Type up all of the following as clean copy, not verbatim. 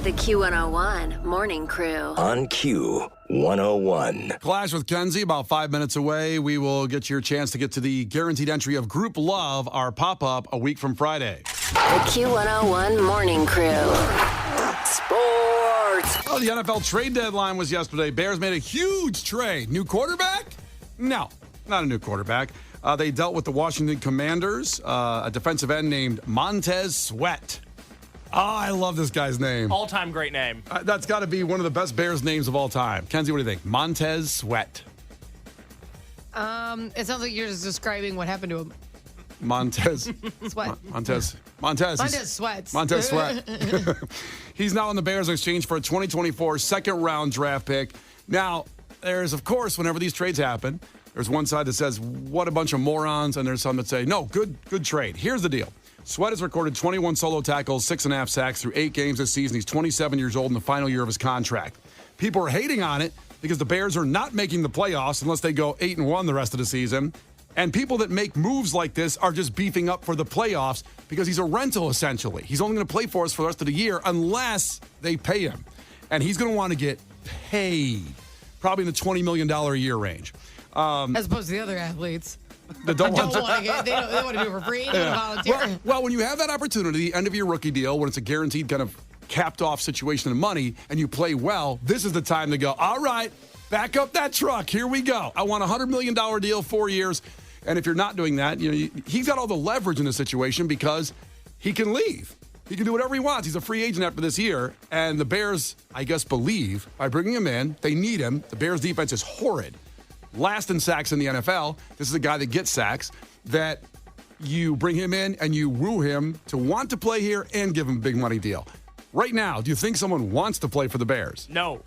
The Q101 Morning Crew. On Q101. Clash with Kenzie, about 5 minutes away. We will get your chance to get to the guaranteed entry of Group Love, our pop-up a week from Friday. The Q101 Morning Crew. Sports. Oh, the NFL trade deadline was yesterday. Bears made a huge trade. New quarterback? No, not a new quarterback. They dealt with the Washington Commanders, a defensive end named Montez Sweat. Oh, I love this guy's name. All-time great name. That's got to be one of the best Bears names of all time. Kenzie, what do you think? Montez Sweat. It sounds like you're just describing what happened to him. Montez. Sweat. Montez Sweats. Montez Sweat. He's now on the Bears in exchange for a 2024 second-round draft pick. Now, there's, of course, whenever these trades happen, there's one side that says, what a bunch of morons, and there's some that say, no, good trade. Here's the deal. Sweat has recorded 21 solo tackles, 6.5 sacks through 8 games this season. He's 27 years old in the final year of his contract. People are hating on it because the Bears are not making the playoffs unless they go 8-1 the rest of the season. And people that make moves like this are just beefing up for the playoffs because he's a rental, essentially. He's only going to play for us for the rest of the year unless they pay him. And he's going to want to get paid, probably in the $20 million a year range. As opposed to the other athletes. They don't want They want to do it for free. They want to volunteer. Well, when you have that opportunity, the end of your rookie deal, when it's a guaranteed kind of capped off situation of money, and you play well, this is the time to go, all right, back up that truck. Here we go. I want a $100 million deal, 4 years. And if you're not doing that, he's got all the leverage in the situation because he can leave. He can do whatever he wants. He's a free agent after this year. And the Bears, I guess, believe by bringing him in, they need him. The Bears defense is horrid. Last in sacks in the NFL. This is a guy that gets sacks, that you bring him in and you woo him to want to play here and give him a big money deal. Right now, do you think someone wants to play for the Bears? No.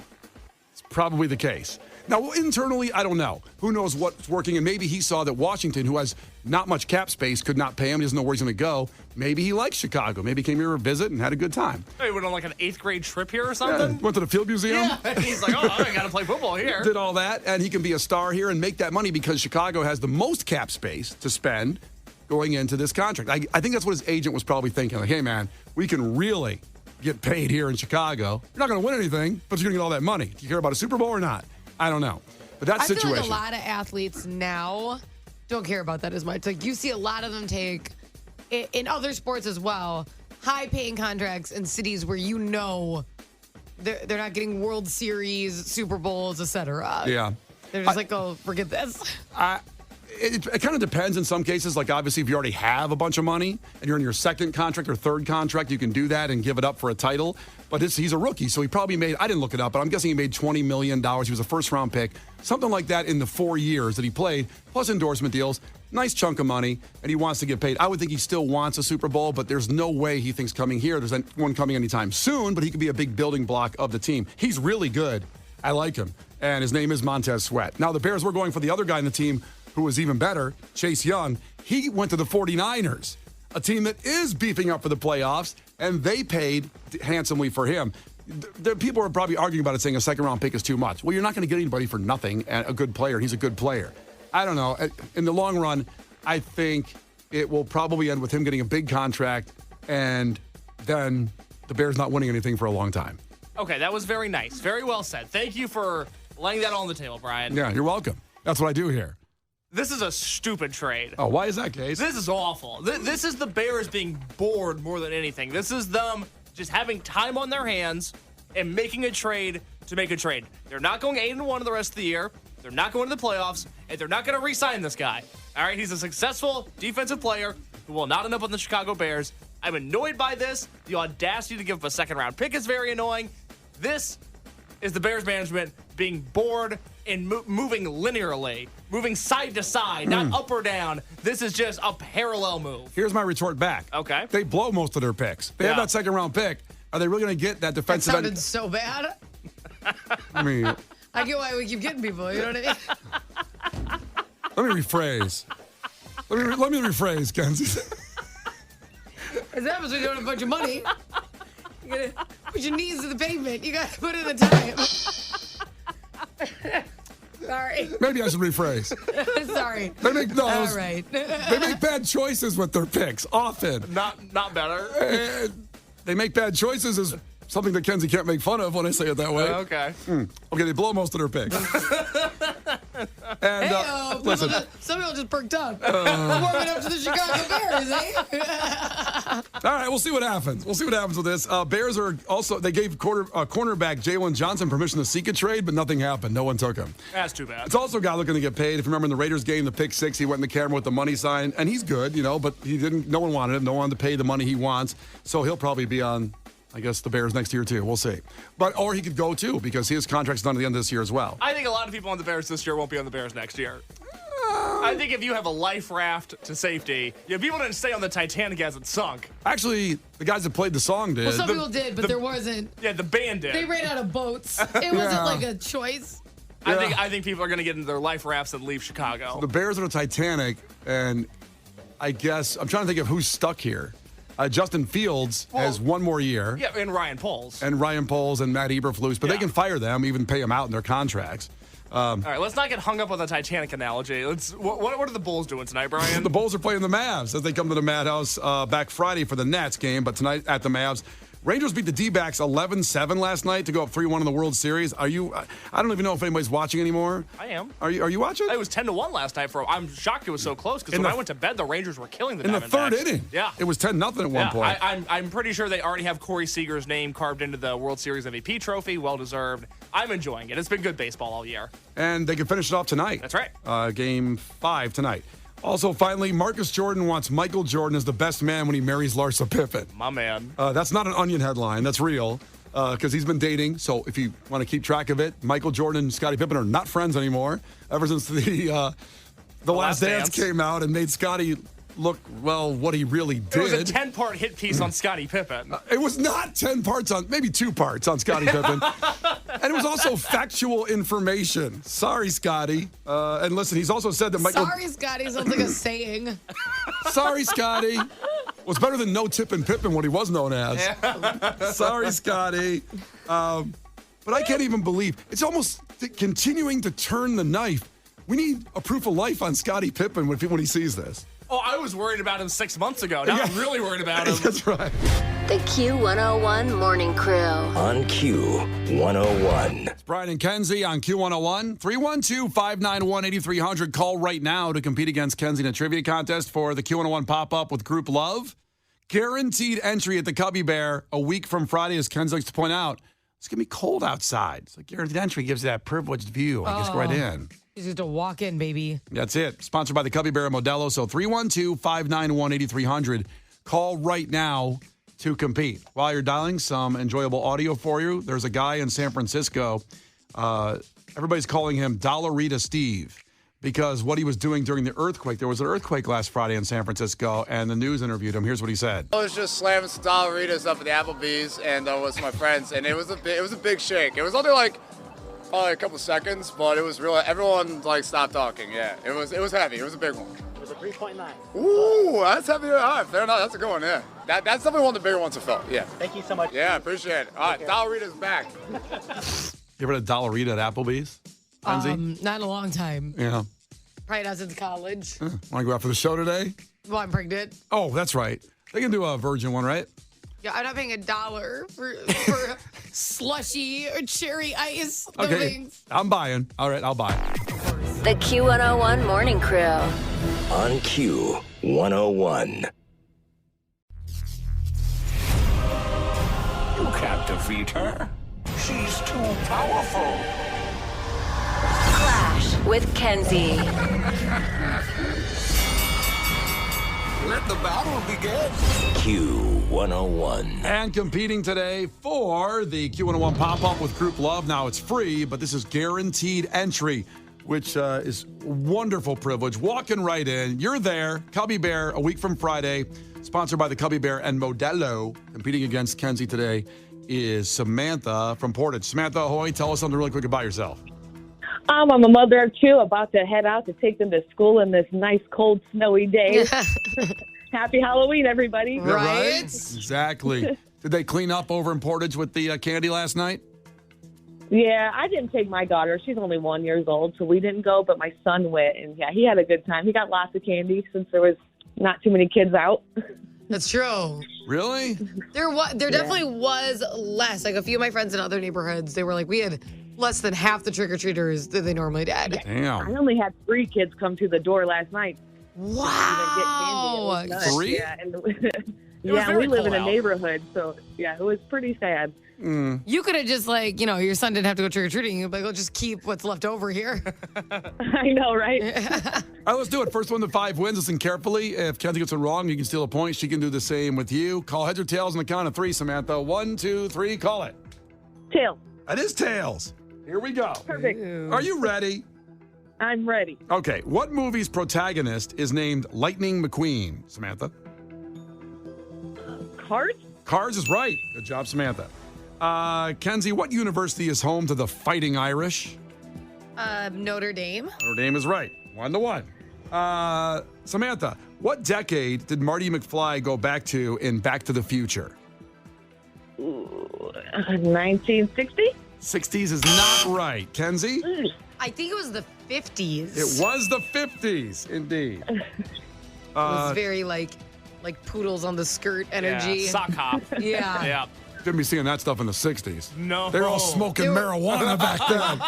It's probably the case. Now, internally, I don't know. Who knows what's working? And maybe he saw that Washington, who has not much cap space, could not pay him. He doesn't know where he's going to go. Maybe he likes Chicago. Maybe he came here to visit and had a good time. Hey, went on like an 8th grade trip here or something? Yeah, went to the Field Museum. Yeah. He's like, I got to play football here. Did all that, and he can be a star here and make that money because Chicago has the most cap space to spend going into this contract. I think that's what his agent was probably thinking. Like, hey, man, we can really get paid here in Chicago. You're not going to win anything, but you're going to get all that money. Do you care about a Super Bowl or not? I don't know. But that situation. I feel like a lot of athletes now don't care about that as much. Like, you see a lot of them take, in other sports as well, high-paying contracts in cities where they're not getting World Series, Super Bowls, etc. Yeah. They're just like, oh, forget this. It kind of depends in some cases. Like, obviously, if you already have a bunch of money and you're in your second contract or third contract, you can do that and give it up for a title. But he's a rookie, so he probably made, I didn't look it up, but I'm guessing he made $20 million. He was a first-round pick, something like that in the 4 years that he played, plus endorsement deals. Nice chunk of money, and he wants to get paid. I would think he still wants a Super Bowl, but there's no way he thinks coming here. There's one coming anytime soon, but he could be a big building block of the team. He's really good. I like him, and his name is Montez Sweat. Now, the Bears were going for the other guy in the team who was even better, Chase Young. He went to the 49ers, a team that is beefing up for the playoffs, and they paid handsomely for him. People are probably arguing about it, saying a second-round pick is too much. Well, you're not going to get anybody for nothing, and a good player. He's a good player. I don't know. In the long run, I think it will probably end with him getting a big contract, and then the Bears not winning anything for a long time. Okay, that was very nice. Very well said. Thank you for laying that on the table, Brian. Yeah, you're welcome. That's what I do here. This is a stupid trade. Oh, why is that, Case? This is awful. This is the Bears being bored more than anything. This is them just having time on their hands and making a trade to make a trade. They're not going 8-1 the rest of the year. They're not going to the playoffs, and they're not going to re-sign this guy. All right, he's a successful defensive player who will not end up on the Chicago Bears. I'm annoyed by this. The audacity to give up a second-round pick is very annoying. This is the Bears management being bored and moving linearly, moving side to side, not up or down. This is just a parallel move. Here's my retort back. Okay. They blow most of their picks. They have that second-round pick. Are they really going to get that defensive That sounded so bad. I mean, I get why we keep getting people. You know what I mean? let me rephrase. Let me rephrase, Kenzie. As happens when you don't have a bunch of money. You gotta put your knees to the pavement. You gotta put in the time. Sorry. Maybe I should rephrase. Sorry. All right. They make bad choices with their picks often. Not better. They make bad choices something that Kenzie can't make fun of when I say it that way. Okay. Okay, they blow most of their picks. And listen, some people just perked up. Warming up to the Chicago Bears, eh? all right, we'll see what happens. We'll see what happens with this. Bears are also, they gave cornerback Jalen Johnson permission to seek a trade, but nothing happened. No one took him. That's too bad. It's also a guy looking to get paid. If you remember in the Raiders game, the pick 6, he went in the camera with the money sign, and he's good, but he didn't. No one wanted him. No one wanted to pay the money he wants, so he'll probably be on, I guess, the Bears next year too. We'll see. Or he could go too, because his contract's done at the end of this year as well. I think a lot of people on the Bears this year won't be on the Bears next year. I think if you have a life raft to safety, people didn't stay on the Titanic as it sunk. Actually, the guys that played the song did. Well, some people did, but there wasn't. Yeah, the band did. They ran out of boats. It wasn't like a choice. I think people are going to get into their life rafts and leave Chicago. The Bears are the Titanic, and I guess I'm trying to think of who's stuck here. Justin Fields has one more year. Yeah, and Ryan Poles. And Matt Eberflus, but they can fire them, even pay them out in their contracts. All right, let's not get hung up on the Titanic analogy. What are the Bulls doing tonight, Brian? The Bulls are playing the Mavs as they come to the Madhouse back Friday for the Nets game, but tonight at the Mavs. Rangers beat the D-backs 11-7 last night to go up 3-1 in the World Series. I don't even know if anybody's watching anymore. I am. Are you watching? It was 10-1 last night. I'm shocked it was so close because when I went to bed, the Rangers were killing the Diamondbacks. In the third inning. Yeah. It was 10-0 at one point. I'm pretty sure they already have Corey Seager's name carved into the World Series MVP trophy. Well deserved. I'm enjoying it. It's been good baseball all year. And they can finish it off tonight. That's right. Game 5 tonight. Also, finally, Marcus Jordan wants Michael Jordan as the best man when he marries Larsa Pippen. My man. That's not an Onion headline. That's real because he's been dating. So if you want to keep track of it, Michael Jordan and Scottie Pippen are not friends anymore ever since the Last Dance came out and made Scottie look, well, what he really did. It was a 10-part hit piece on Scottie Pippen. It was not 10 parts on, maybe 2 parts on Scottie Pippen. And it was also factual information. Sorry, Scottie. And listen, he's also said that Michael... Sorry, Scottie sounds like a saying. Sorry, Scottie. Was better than No Tip and Pippen, what he was known as. Sorry, Scottie. But I can't even believe, it's almost continuing to turn the knife. We need a proof of life on Scottie Pippen when he sees this. Oh, I was worried about him 6 months ago. Now I'm really worried about him. That's right. The Q101 Morning Crew. On Q101. It's Brian and Kenzie on Q101. 312-591-8300. Call right now to compete against Kenzie in a trivia contest for the Q101 pop-up with Group Love. Guaranteed entry at the Cubby Bear a week from Friday, as Kenzie likes to point out. It's going to be cold outside. So guaranteed entry gives you that privileged view. I guess right in. You just have to walk in, baby. That's it. Sponsored by the Cubby Bear and Modelo. So 312-591-8300. Call right now to compete. While you're dialing, some enjoyable audio for you. There's a guy in San Francisco. Everybody's calling him Dollarita Steve because what he was doing during the earthquake. There was an earthquake last Friday in San Francisco, and the news interviewed him. Here's what he said. I was just slamming some Dollaritas up at the Applebee's and with my friends, and it was a big shake. It was only probably a couple seconds, but it was real. Everyone stopped talking. Yeah, it was heavy. It was a big one. It was a 3.9. Ooh, that's heavy. All right, fair enough. That's a good one. Yeah, that's definitely one of the bigger ones I felt. Yeah. Thank you so much. Yeah, appreciate it. All right, Dollarita's back. You ever had a Dollarita at Applebee's? Kenzie? Not in a long time. Yeah. Probably not since college. Want to go out for the show today? Well, I'm pregnant. Oh, that's right. They can do a virgin one, right? Yeah, I'm not paying $1 for slushy or cherry ice. Okay, Things. I'm buying. All right, I'll buy. The Q101 Morning Crew. On Q101. You can't defeat her. She's too powerful. Clash with Kenzie. Let the battle begin. Q101. And competing today for the Q101 pop-up with Group Love. Now, it's free, but this is guaranteed entry, which is wonderful privilege. Walking right in. You're there. Cubby Bear, a week from Friday. Sponsored by the Cubby Bear and Modelo. Competing against Kenzie today is Samantha from Portage. Samantha, ahoy. Tell us something really quick about yourself. I'm a mother of 2, about to head out to take them to school in this nice, cold, snowy day. Happy Halloween, everybody. Right? Exactly. Did they clean up over in Portage with the candy last night? Yeah, I didn't take my daughter. She's only 1 year old, so we didn't go, but my son went, and yeah, he had a good time. He got lots of candy since there was not too many kids out. That's true. Really? There definitely was less. Like a few of my friends in other neighborhoods, they were like, we had less than half the trick-or-treaters that they normally did. Damn. I only had 3 kids come to the door last night. Wow. Even get candy. It was nuts. 3? Yeah, and was very we live in cold a out. neighborhood, so yeah, it was pretty sad. You could have just your son didn't have to go trick-or-treating. You'd be like, "I'll just keep what's left over here." I know, right? All right, let's do it. First one to 5 wins. Listen carefully. If Kenzie gets it wrong, you can steal a point. She can do the same with you. Call heads or tails on the count of 3, Samantha. 1, 2, 3, call it. Tail. That is tails. Here we go. Perfect. Are you ready? I'm ready. Okay. What movie's protagonist is named Lightning McQueen, Samantha? Cars? Cars is right. Good job, Samantha. Kenzie, what university is home to the Fighting Irish? Notre Dame. Notre Dame is right. 1-1. Samantha, what decade did Marty McFly go back to in Back to the Future? 1960? 60s is not right. Kenzie? I think it was the 50s. It was the 50s, indeed. It was very like poodles on the skirt energy. Yeah, sock hop. Yeah. Yeah. Didn't be seeing that stuff in the 60s. No. They were all smoking marijuana back then.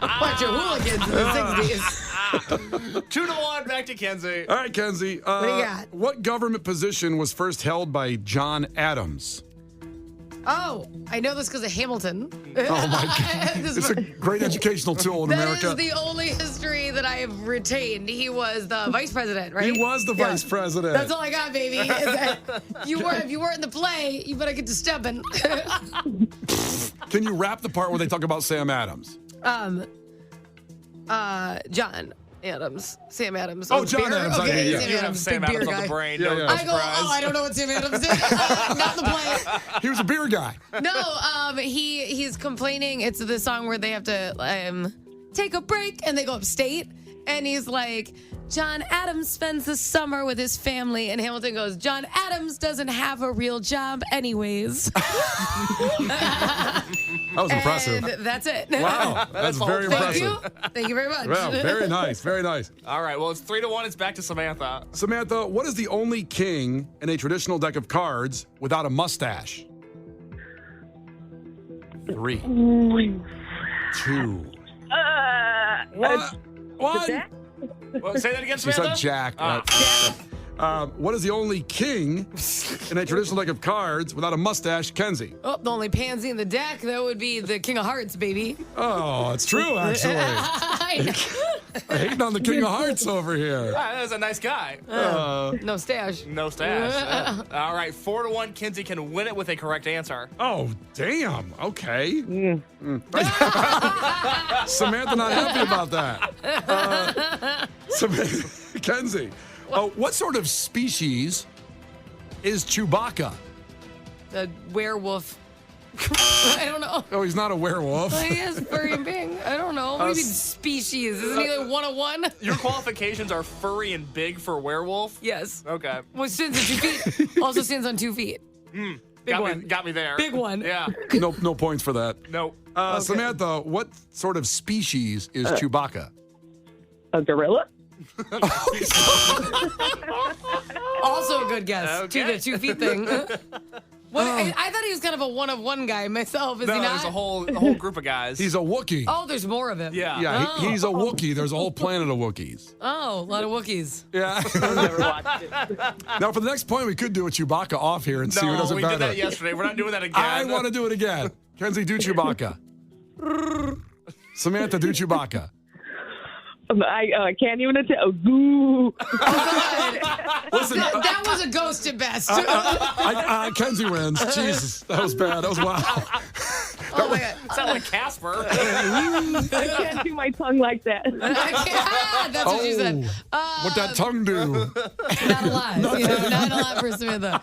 Bunch of hooligans in the 60s. 2-1, back to Kenzie. All right, Kenzie. What do you got? What government position was first held by John Adams? Oh, I know this because of Hamilton. Oh, my God. It's a great educational tool in That America. is the only history that I have retained. He was the vice president, right? He was the vice president. That's all I got, baby. Is that if you weren't in the play, you better get to stepping. Can you rap the part where they talk about Sam Adams? John Adams, Sam Adams. Oh, John beer? Adams, I Okay, mean, yeah. Sam You have Adams, Sam big Adams beer on the guy. brain. Yeah, no yeah. I go, surprise. I don't know what Sam Adams did. Not the play. He was a beer guy. No, he's complaining. It's the song where they have to take a break and they go upstate, and he's like, John Adams spends the summer with his family, and Hamilton goes, John Adams doesn't have a real job anyways. That was impressive. And that's it. Wow, that's very Thank impressive. you. Thank you very much. Wow, very nice, very nice. All right, well, it's 3-1. It's back to Samantha. Samantha, what is the only king in a traditional deck of cards without a mustache? 3, 2. What? What? Well, say that again, She Samantha. said Jack. What is the only king in a traditional deck of cards without a mustache? Kenzie. Oh, the only pansy in the deck, that would be the King of Hearts, baby. Oh, it's true, actually. Hating on the King of Hearts over here. That was a nice guy. No stash. No stash. All right, 4-1. Kenzie can win it with a correct answer. Oh, damn. Okay. Samantha not happy about that. Samantha, Kenzie, what sort of species is Chewbacca? The werewolf. I don't know. Oh, he's not a werewolf. He is furry and big. I don't know. What do you mean species? Isn't he like 101? Your qualifications are furry and big for werewolf? Yes. Okay. Well, stands on 2 feet. Also stands on 2 feet. Big one. Got me there. Big one. Yeah. No points for that. Nope. Samantha, what sort of species is Chewbacca? A gorilla? Also a good guess. Okay. To the 2 feet thing. What, I thought he was kind of a one-of-one guy myself. Is No, he not? there's a whole group of guys. He's a Wookiee. Oh, there's more of him. Yeah. Yeah, Oh. he's a Wookiee. There's a whole planet of Wookiees. Oh, a lot of Wookiees. Yeah. Never watched it. Now, for the next point, we could do a Chewbacca off here and see who does it we better. did that yesterday. We're not doing that again. I want to do it again. Kenzie, do Chewbacca. Samantha, do Chewbacca. I can't even attend. Goo. Listen, That was a ghost at best. Kenzie wins. Jesus, that was bad. That was wild. Oh my God. Sound like Casper. I can't do my tongue like that. That's what she said. What that tongue do? Not a lot. Not a lot for Samantha.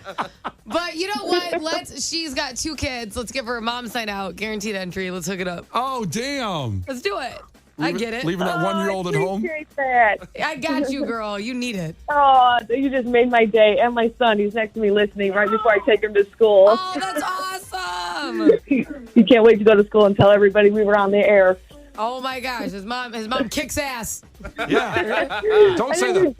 But you know what? She's got 2 kids. Let's give her a mom's night out. Guaranteed entry. Let's hook it up. Oh, damn. Let's do it. I get it. Leaving that 1-year-old at home? Appreciate that. I got you, girl. You need it. Oh, you just made my day. And my son, he's next to me listening right before I take him to school. Oh, that's awesome. You can't wait to go to school and tell everybody we were on the air. Oh my gosh, his mom kicks ass. Yeah. Don't say that.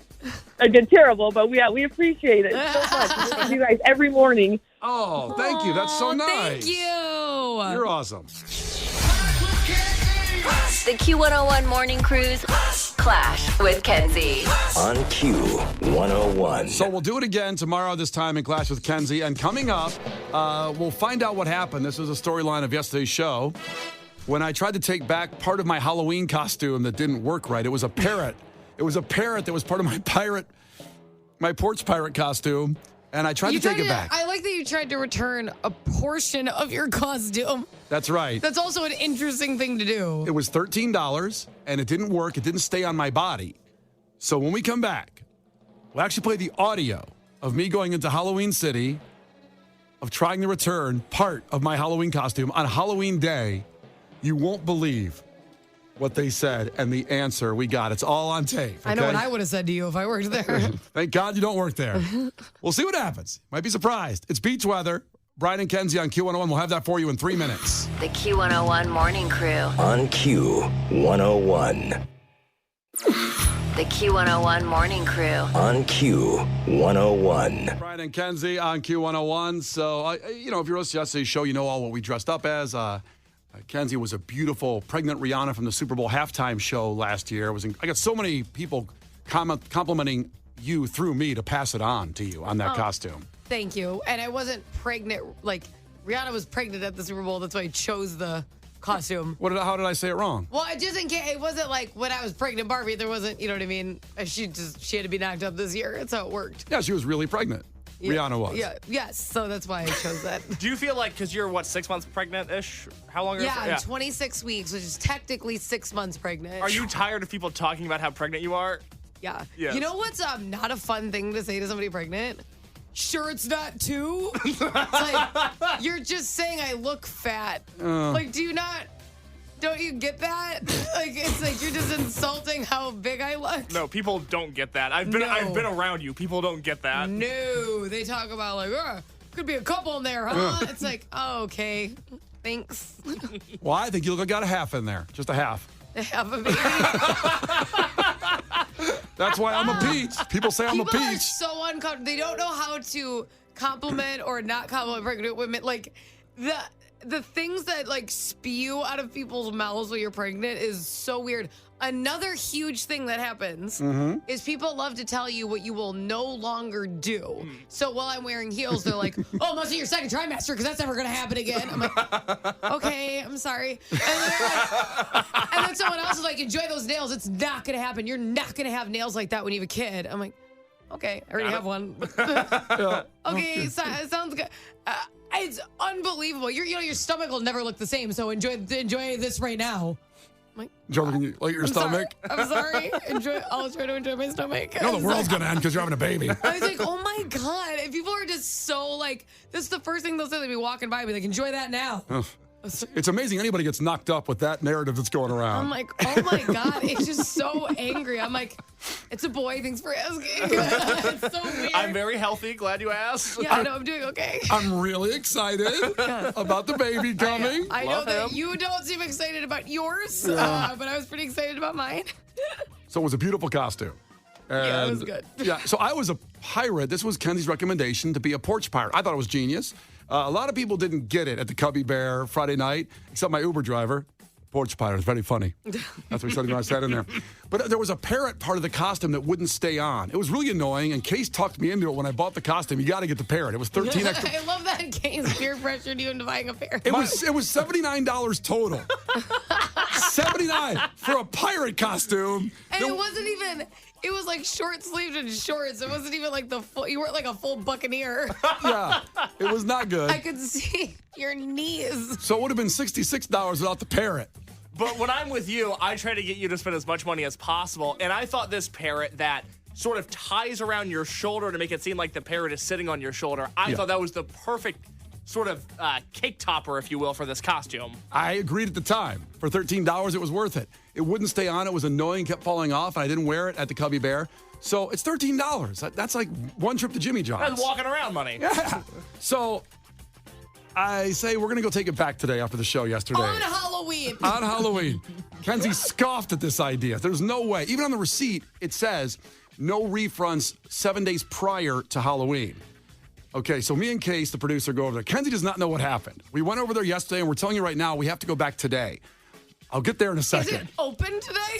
I did terrible, but we appreciate it so much. We listen to you guys every morning. Oh, thank you. That's so nice. Thank you. You're awesome. The Q101 Morning Crew's Clash with Kenzie. On Q101. So we'll do it again tomorrow this time in Clash with Kenzie. And coming up, we'll find out what happened. This was a storyline of yesterday's show. When I tried to take back part of my Halloween costume that didn't work right, it was a parrot. It was a parrot that was part of my porch pirate costume. And I tried to take it back. I like that you tried to return a portion of your costume. That's right. That's also an interesting thing to do. It was $13, and it didn't work. It didn't stay on my body. So when we come back, we'll actually play the audio of me going into Halloween City, of trying to return part of my Halloween costume on Halloween Day. You won't believe what they said and the answer we got. It's all on tape. Okay? I know what I would have said to you if I worked there. Thank God you don't work there. We'll see what happens. Might be surprised. It's beach weather. Brian and Kenzie on Q101. We'll have that for you in 3 minutes. The Q101 Morning Crew. On Q101. The Q101 Morning Crew. On Q101. Brian and Kenzie on Q101. So, if you're listening to yesterday's show, you know all what we dressed up as. Kenzie was a beautiful pregnant Rihanna from the Super Bowl halftime show last year. I got so many people complimenting you through me to pass it on to you on that costume. Thank you. And I wasn't pregnant. Like, Rihanna was pregnant at the Super Bowl. That's why I chose the costume. How did I say it wrong? Well, just in case, it wasn't like when I was pregnant Barbie. There wasn't, you know what I mean? She had to be knocked up this year. That's how it worked. Yeah, she was really pregnant. Yeah. Rihanna was. Yeah. Yes. So that's why I chose that. Do you feel like, because you're, 6 months pregnant-ish? How long are you? Yeah, 26 weeks, which is technically 6 months pregnant. Are you tired of people talking about how pregnant you are? Yeah. Yes. You know what's not a fun thing to say to somebody pregnant? Sure, it's not two. It's like, you're just saying I look fat. Like, don't you get that? Like, it's like you're just insulting how big I look. No, people don't get that. I've been around you. People don't get that. No, they talk about like, could be a couple in there, huh? It's like, oh, okay, thanks. Well, I think you look like you got a half in there, just a half. Have a baby. That's why I'm a peach. People say I'm a People are peach. so uncomfortable. They don't know how to compliment or not compliment pregnant women. Like the things that like spew out of people's mouths when you're pregnant is so weird. Another huge thing that happens is people love to tell you what you will no longer do. So while I'm wearing heels, they're like, "Oh, must be your second trimester because that's never going to happen again." I'm like, "Okay, I'm sorry." And then someone else is like, "Enjoy those nails. It's not going to happen. You're not going to have nails like that when you have a kid." I'm like, "Okay, I already have one." Okay, sounds good. It's unbelievable. Your stomach will never look the same. So enjoy this right now. Like, Like your stomach? I'm sorry. I'll try to enjoy my stomach. You know the world's going to end because you're having a baby. I was like, oh my God. And people are just so like, this is the first thing they'll say. They'll be walking by me like, enjoy that now. It's amazing anybody gets knocked up with that narrative that's going around. I'm like, oh my God. It's just so angry. I'm like, it's a boy. Thanks for asking. It's so weird. I'm very healthy. Glad you asked. Yeah, I know. I'm doing okay. I'm really excited about the baby coming. I know that you don't seem excited about yours, but I was pretty excited about mine. So it was a beautiful costume. Yeah, it was good. Yeah, so I was a pirate. This was Kenzie's recommendation to be a porch pirate. I thought it was genius. A lot of people didn't get it at the Cubby Bear Friday night, except my Uber driver. Porch pirate. It's very funny. That's what he said when I sat in there. But there was a parrot part of the costume that wouldn't stay on. It was really annoying, and Case talked me into it when I bought the costume. You got to get the parrot. It was 13 extra. I love that Case peer pressured you into buying a parrot. It was $79 total. $79 for a pirate costume. And it wasn't even. It was like short sleeved and shorts. It wasn't even like you weren't like a full buccaneer. Yeah, it was not good. I could see your knees. So it would have been $66 without the parrot. But when I'm with you, I try to get you to spend as much money as possible. And I thought this parrot that sort of ties around your shoulder to make it seem like the parrot is sitting on your shoulder, I thought that was the perfect sort of cake topper, if you will, for this costume. I agreed at the time. For $13, it was worth it. It wouldn't stay on. It was annoying, kept falling off, and I didn't wear it at the Cubby Bear. So it's $13. That's like one trip to Jimmy John's. That's walking around money. Yeah. So I say we're going to go take it back today after the show yesterday. On Halloween. On Halloween. Kenzie scoffed at this idea. There's no way. Even on the receipt, it says no refunds 7 days prior to Halloween. Okay, so me and Case, the producer, go over there. Kenzie does not know what happened. We went over there yesterday, and we're telling you right now we have to go back today. I'll get there in a second. Is it open today?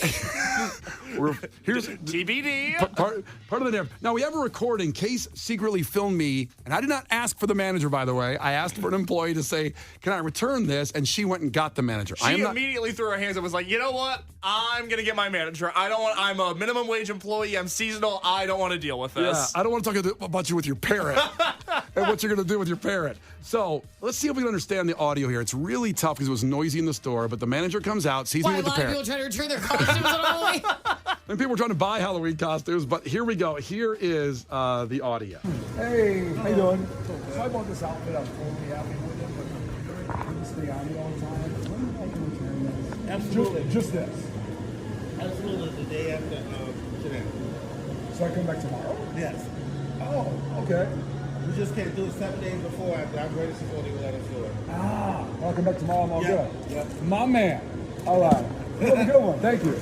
Here's TBD. Part of the narrative. Now, we have a recording. Case secretly filmed me, and I did not ask for the manager, by the way. I asked for an employee to say, can I return this? And she went and got the manager. She immediately threw her hands up and was like, you know what? I'm going to get my manager. I'm a minimum wage employee. I'm seasonal. I don't want to deal with this. Yeah, I don't want to talk about you with your parrot and what you're going to do with your parrot. So let's see if we can understand the audio here. It's really tough because it was noisy in the store, but the manager comes out, sees me with the parrot. A lot of people trying to return their costumes on Halloween. And people were trying to buy Halloween costumes, but here we go. Here is the audio. Hey, how you doing? So I bought this outfit. I'm totally happy with it, but I can stay on it all the time. When I can return this? Absolutely. Just this. Absolutely, the day after today. So I come back tomorrow? Yes. Oh, okay. We just can't do it 7 days before after our greatest authority will let us do it. Ah, I'll come back tomorrow. I'm all Yep. good. Yep. My man. All right. Have a good one. Thank you.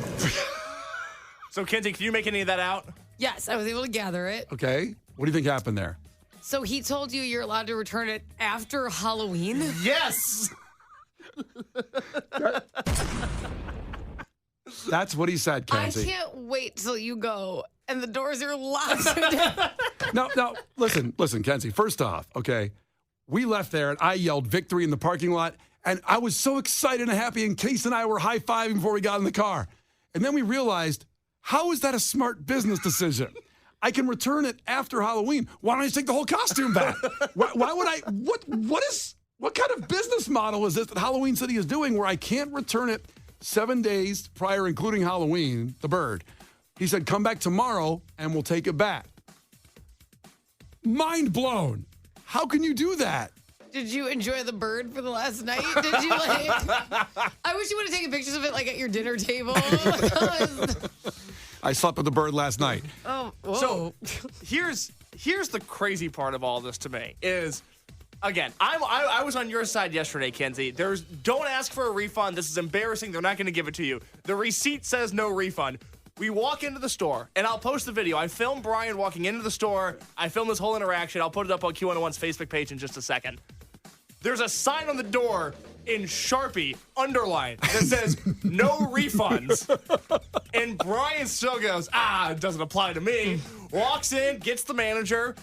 So, Kenzie, can you make any of that out? Yes, I was able to gather it. Okay. What do you think happened there? So he told you you're allowed to return it after Halloween? Yes. That's what he said, Kenzie. I can't wait till you go and the doors are locked. No, listen, Kenzie. First off, okay, we left there and I yelled victory in the parking lot, and I was so excited and happy, and Case and I were high-fiving before we got in the car. And then we realized, how is that a smart business decision? I can return it after Halloween. Why don't I just take the whole costume back? Why would I? What kind of business model is this that Halloween City is doing where I can't return it 7 days prior, including Halloween, the bird? He said, come back tomorrow and we'll take it back. Mind blown. How can you do that? Did you enjoy the bird for the last night? Did you I wish you would have taken pictures of it like at your dinner table. I slept with the bird last night. Oh, whoa. So here's the crazy part of all this to me is, again, I was on your side yesterday, Kenzie. Don't ask for a refund. This is embarrassing. They're not going to give it to you. The receipt says no refund. We walk into the store, and I'll post the video. I filmed Brian walking into the store. I filmed this whole interaction. I'll put it up on Q101's Facebook page in just a second. There's a sign on the door in Sharpie, underlined, that says no refunds. And Brian still goes, it doesn't apply to me. Walks in, gets the manager,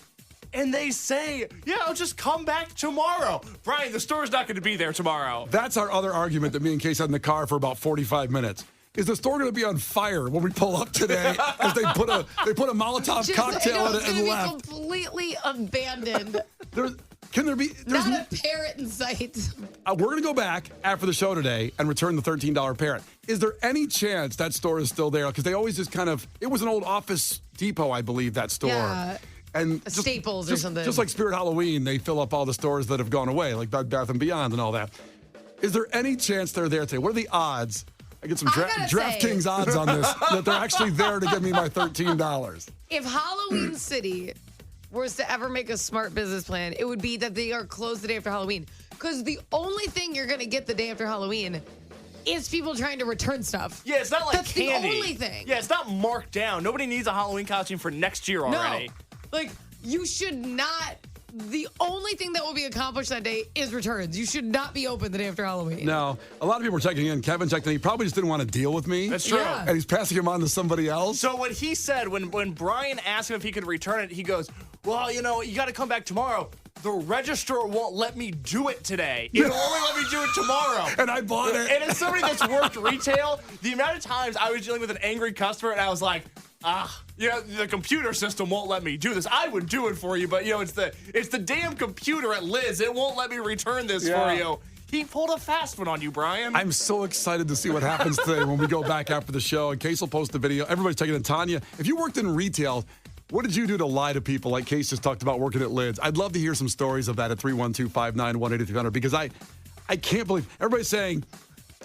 and they say, yeah, I'll just come back tomorrow. Brian, the store's not going to be there tomorrow. That's our other argument that me and Case had in the car for about 45 minutes. Is the store going to be on fire when we pull up today? Because they put a Molotov cocktail in it and left. It's completely abandoned. Can there be? Not a parrot in sight. We're going to go back after the show today and return the $13 parrot. Is there any chance that store is still there? Because they always just it was an old Office Depot, I believe, that store. Yeah. And Staples or something. Just like Spirit Halloween, they fill up all the stores that have gone away, like Bed Bath & Beyond and all that. Is there any chance they're there today? What are the odds? I get some DraftKings odds on this, that they're actually there to give me my $13. If Halloween City was to ever make a smart business plan, it would be that they are closed the day after Halloween. Because the only thing you're going to get the day after Halloween is people trying to return stuff. Yeah, it's not like That's candy. the only thing. Yeah, it's not marked down. Nobody needs a Halloween costume for next year already. No. Like, you should not. The only thing that will be accomplished that day is returns. You should not be open the day after Halloween. No, a lot of people are checking in. Kevin checked in. He probably just didn't want to deal with me. That's true. Yeah. And he's passing him on to somebody else. So what he said when Brian asked him if he could return it, he goes, well, you got to come back tomorrow. The register won't let me do it today. It'll only let me do it tomorrow. And I bought it. And as somebody that's worked retail, the amount of times I was dealing with an angry customer and I was like, the computer system won't let me do this. I would do it for you, but it's the damn computer at Liz. It won't let me return this for you. He pulled a fast one on you, Brian. I'm so excited to see what happens today when we go back after the show. And Case will post the video. Everybody's taking it. Tanya, if you worked in retail, what did you do to lie to people like Case just talked about working at Lids? I'd love to hear some stories of that at 312-591-8300 because I can't believe everybody's saying,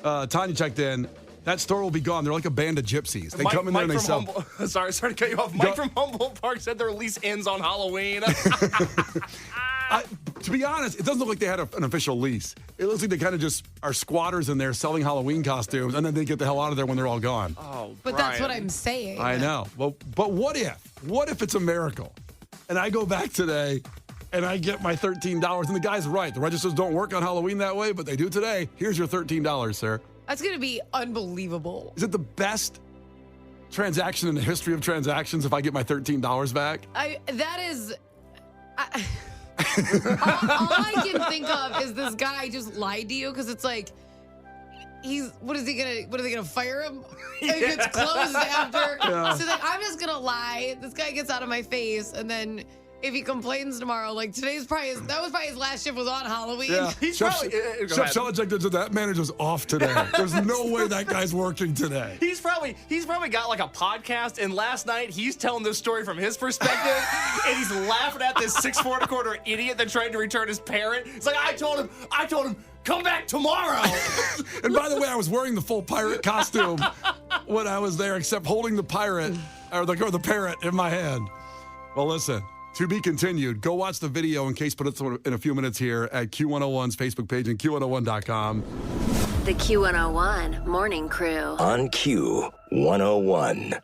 Tanya checked in, that store will be gone. They're like a band of gypsies. They come in there and they sell. Sorry to cut you off. Mike from Humboldt Park said their lease ends on Halloween. To be honest, it doesn't look like they had an official lease. It looks like they kind of just are squatters in there selling Halloween costumes, and then they get the hell out of there when they're all gone. Oh, But that's what I'm saying. I know. Well, but what if? What if it's a miracle? And I go back today and I get my $13. And the guy's right. The registers don't work on Halloween that way, but they do today. Here's your $13, sir. That's going to be unbelievable. Is it the best transaction in the history of transactions if I get my $13 back? That is... all I can think of is this guy just lied to you because it's like... What are they gonna fire him? And he gets closed after. Yeah. So then I'm just gonna lie. This guy gets out of my face, and then if he complains tomorrow, like that was probably his last shift was on Halloween. Yeah. He's Chef probably- Shelichek did that manager's off today. There's no way that guy's working today. He's probably got like a podcast, and last night he's telling this story from his perspective, and he's laughing at this 6'4" idiot that tried to return his parrot. It's like I told him, come back tomorrow. And by the way, I was wearing the full pirate costume when I was there, except holding the pirate or the parrot in my hand. Well, listen. To be continued. Go watch the video in case put it in a few minutes here at Q101's Facebook page and Q101.com. The Q101 Morning Crew. On Q101.